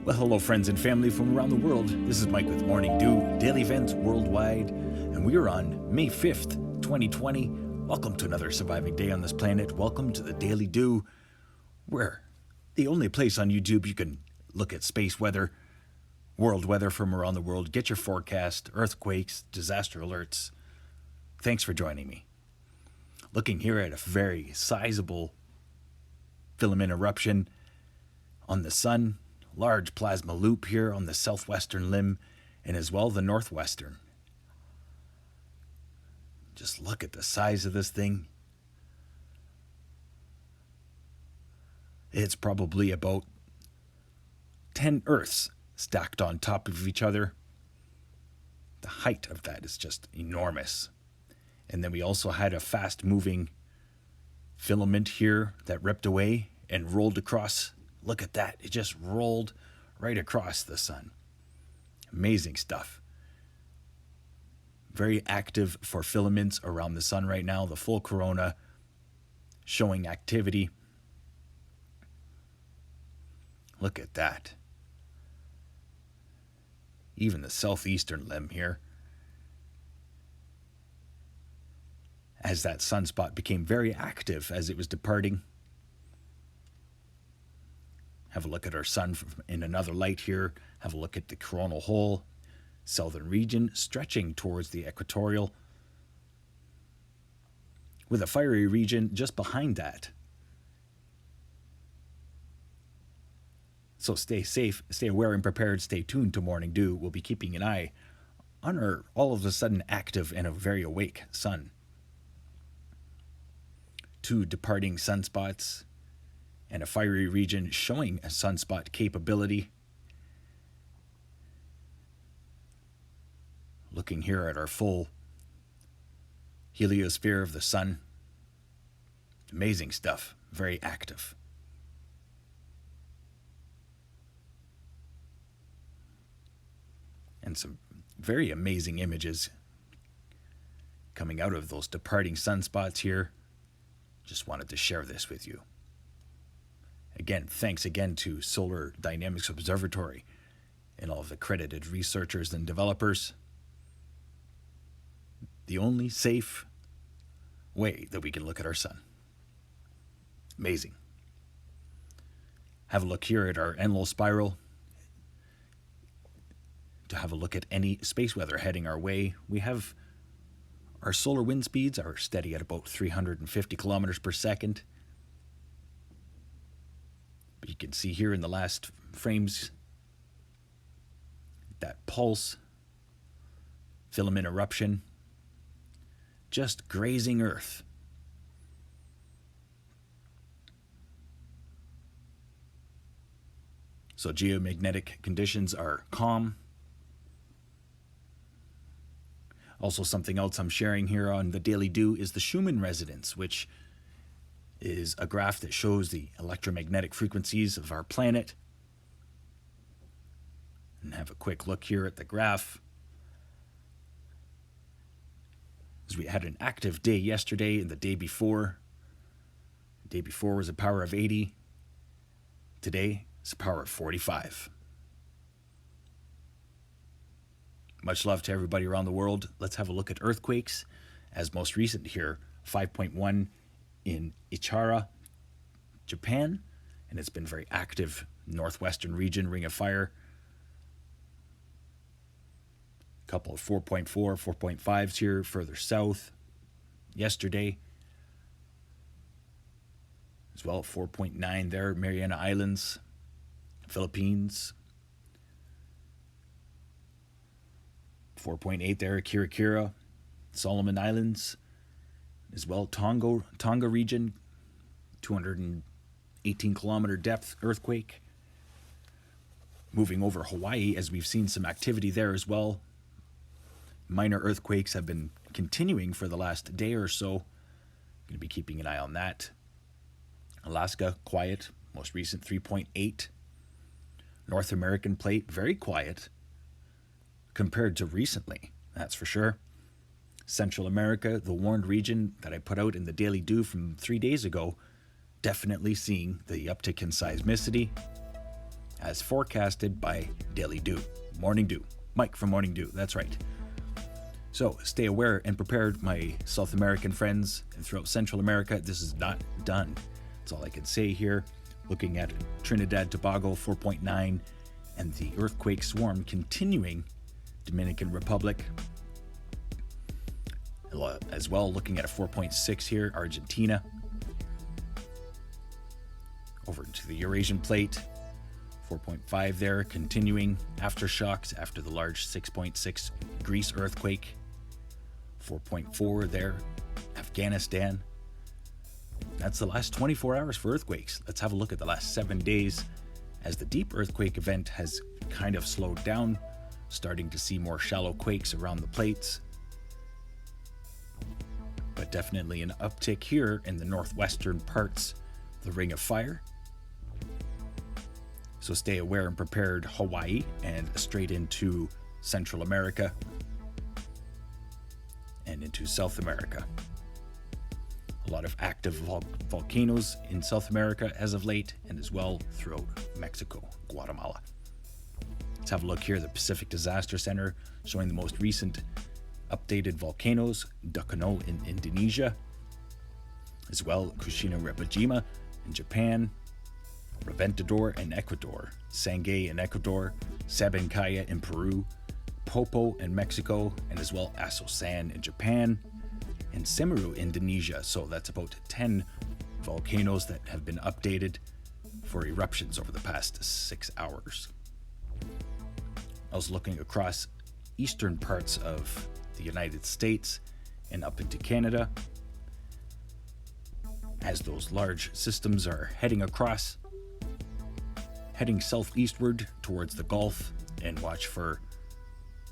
Well, hello, friends and family from around the world. This is Mike with Morning Dew, daily events worldwide, and we are on May 5th, 2020. Welcome to another surviving day on this planet. Welcome to the Daily Dew, where the only place on YouTube you can look at space weather, world weather from around the world, get your forecast, earthquakes, disaster alerts. Thanks for joining me. Looking here at a very sizable filament eruption on the sun. Large plasma loop here on the southwestern limb and as well the northwestern. Just look at the size of this thing. It's probably about 10 Earths stacked on top of each other. The height of that is just enormous. And then we also had a fast moving filament here that ripped away and rolled across. Look at that. It just rolled right across the sun. Amazing stuff. Very active for filaments around the sun right now. The full corona showing activity. Look at that. Even the southeastern limb here. As that sunspot became very active as it was departing. Have a look at our sun in another light here. Have a look at the coronal hole, southern region stretching towards the equatorial, with a fiery region just behind that. So stay safe, stay aware and prepared, stay tuned to Morning Dew. We'll be keeping an eye on our all of a sudden active and a very awake sun. 2 departing sunspots and a fiery region showing a sunspot capability. Looking here at our full heliosphere of the sun. Amazing stuff, very active. And some very amazing images coming out of those departing sunspots here. Just wanted to share this with you. Again, thanks again to Solar Dynamics Observatory and all of the credited researchers and developers. The only safe way that we can look at our sun. Amazing. Have a look here at our Enlil spiral. To have a look at any space weather heading our way, we have our solar wind speeds are steady at about 350 kilometers per second. But you can see here in the last frames that pulse, filament eruption, just grazing Earth. So geomagnetic conditions are calm. Also, something else I'm sharing here on the Daily Dew is the Schumann resonance, which is a graph that shows the electromagnetic frequencies of our planet. And have a quick look here at the graph. As we had an active day yesterday and the day before. The day before was a power of 80. Today is a power of 45. Much love to everybody around the world. Let's have a look at earthquakes. As most recent here, 5.1 in Ichara, Japan, and it's been very active. Northwestern region, Ring of Fire. A couple of 4.4, 4.5s here further south. Yesterday, as well, 4.9 there, Mariana Islands, Philippines. 4.8 there, Kirikira, Solomon Islands, as well, Tonga region, 218 kilometer depth earthquake. Moving over Hawaii, as we've seen some activity there as well. Minor earthquakes have been continuing for the last day or so. Going to be keeping an eye on that. Alaska, quiet, most recent 3.8. North American plate, very quiet compared to recently, that's for sure. Central America, the warned region that I put out in the Daily Dew from 3 days ago, definitely seeing the uptick in seismicity. as forecasted by Daily Dew. Morning Dew. Mike from Morning Dew, that's right. So stay aware and prepared, my South American friends, and throughout Central America. This is not done. That's all I can say here. Looking at Trinidad Tobago 4.9 and the earthquake swarm continuing. Dominican Republic as well, looking at a 4.6 here. Argentina. Over to the Eurasian plate, 4.5 there, continuing aftershocks after the large 6.6 Greece earthquake. 4.4 there, Afghanistan. That's the last 24 hours for earthquakes. Let's have a look at the last 7 days as the deep earthquake event has kind of slowed down, starting to see more shallow quakes around the plates. But definitely an uptick here in the northwestern parts, the Ring of Fire. So stay aware and prepared, Hawaii and straight into Central America and into South America. A lot of active volcanoes in South America as of late, and as well throughout Mexico, Guatemala. Let's have a look here. The Pacific Disaster Center showing the most recent updated volcanoes. Dukono in Indonesia, as well Kushino Rebajima in Japan, Reventador in Ecuador, Sangay in Ecuador, Sabancaya in Peru, Popo in Mexico, and as well Asosan in Japan, and Semeru, Indonesia. So that's about 10 volcanoes that have been updated for eruptions over the past 6 hours. I was looking across eastern parts of the United States and up into Canada as those large systems are heading southeastward towards the Gulf, and watch for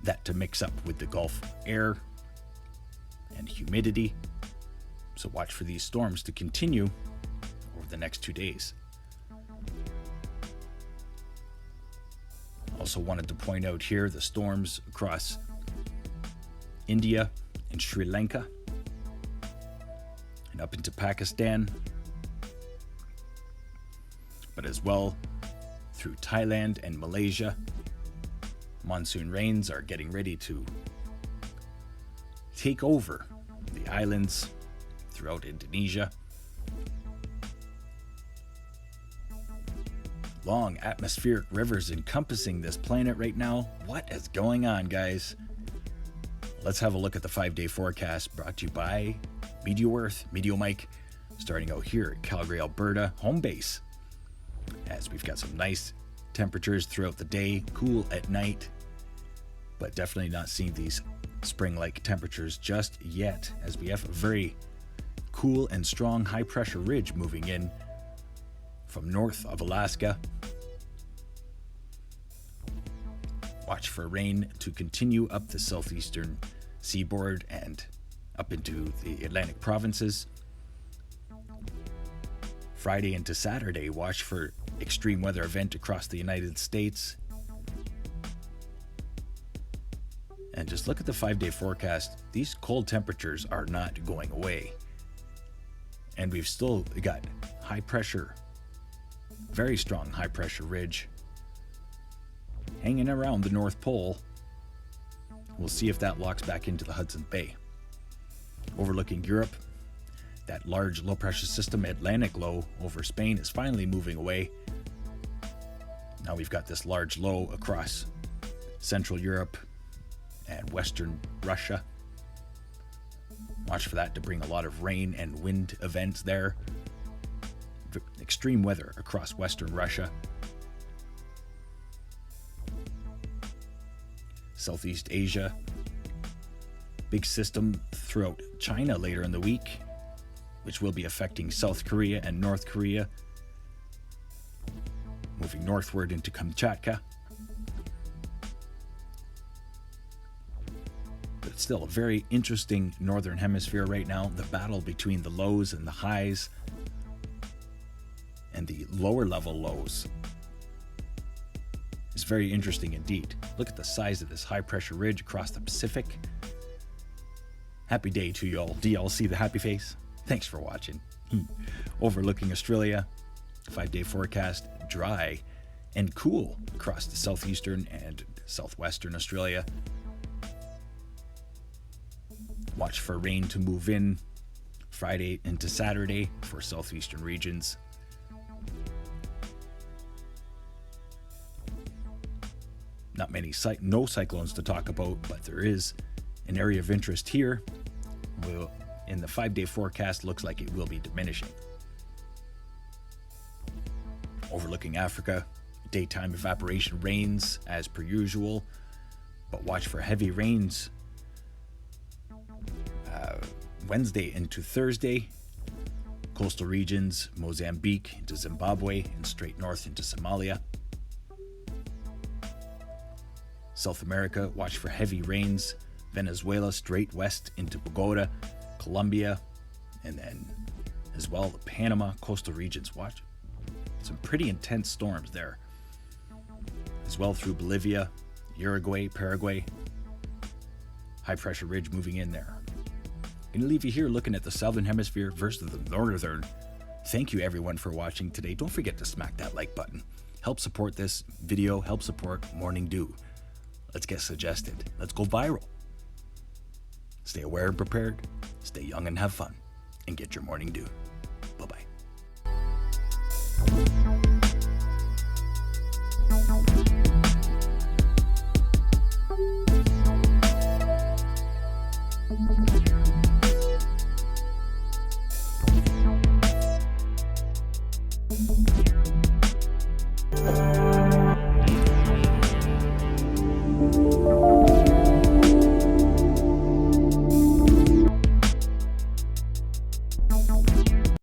that to mix up with the Gulf air and humidity. So watch for these storms to continue over the next 2 days. Also wanted to point out here the storms across India and Sri Lanka and up into Pakistan, but as well through Thailand and Malaysia. Monsoon rains are getting ready to take over the islands throughout Indonesia. Long atmospheric rivers encompassing this planet right now. What is going on, guys? Let's have a look at the 5-day forecast brought to you by Meteor-Earth, Meteor-Mike, starting out here at Calgary, Alberta, home base. As we've got some nice temperatures throughout the day, cool at night, but definitely not seeing these spring-like temperatures just yet, as we have a very cool and strong high-pressure ridge moving in from north of Alaska. Watch for rain to continue up the southeastern seaboard and up into the Atlantic provinces. Friday into Saturday, watch for extreme weather event across the United States. And just look at the 5-day forecast. These cold temperatures are not going away. And we've still got high pressure, very strong high pressure ridge hanging around the North Pole. We'll see if that locks back into the Hudson Bay. Overlooking Europe, that large low pressure system, Atlantic low over Spain, is finally moving away. Now we've got this large low across Central Europe and Western Russia. Watch for that to bring a lot of rain and wind events there. Extreme weather across Western Russia. Southeast Asia. Big system throughout China later in the week, which will be affecting South Korea and North Korea. Moving northward into Kamchatka. But it's still a very interesting northern hemisphere right now. The battle between the lows and the highs and the lower level lows is very interesting indeed. Look at the size of this high pressure ridge across the Pacific. Happy day to y'all. Do y'all see the happy face? Thanks for watching. Overlooking Australia, 5-day forecast, dry and cool across the southeastern and southwestern Australia. Watch for rain to move in Friday into Saturday for southeastern regions. Not many no cyclones to talk about, but there is an area of interest here. In the 5-day forecast, looks like it will be diminishing. Overlooking Africa, daytime evaporation rains as per usual, but watch for heavy rains Wednesday into Thursday. Coastal regions, Mozambique into Zimbabwe and straight north into Somalia. South America, watch for heavy rains. Venezuela straight west into Bogota, Colombia, and then as well the Panama coastal regions. Watch some pretty intense storms there. As well through Bolivia, Uruguay, Paraguay. High pressure ridge moving in there. Gonna leave you here looking at the southern hemisphere versus the northern. Thank you everyone for watching today. Don't forget to smack that like button. Help support this video, help support Morning Dew. Let's get suggested. Let's go viral. Stay aware and prepared, stay young and have fun, and get your morning dew. Bye-bye.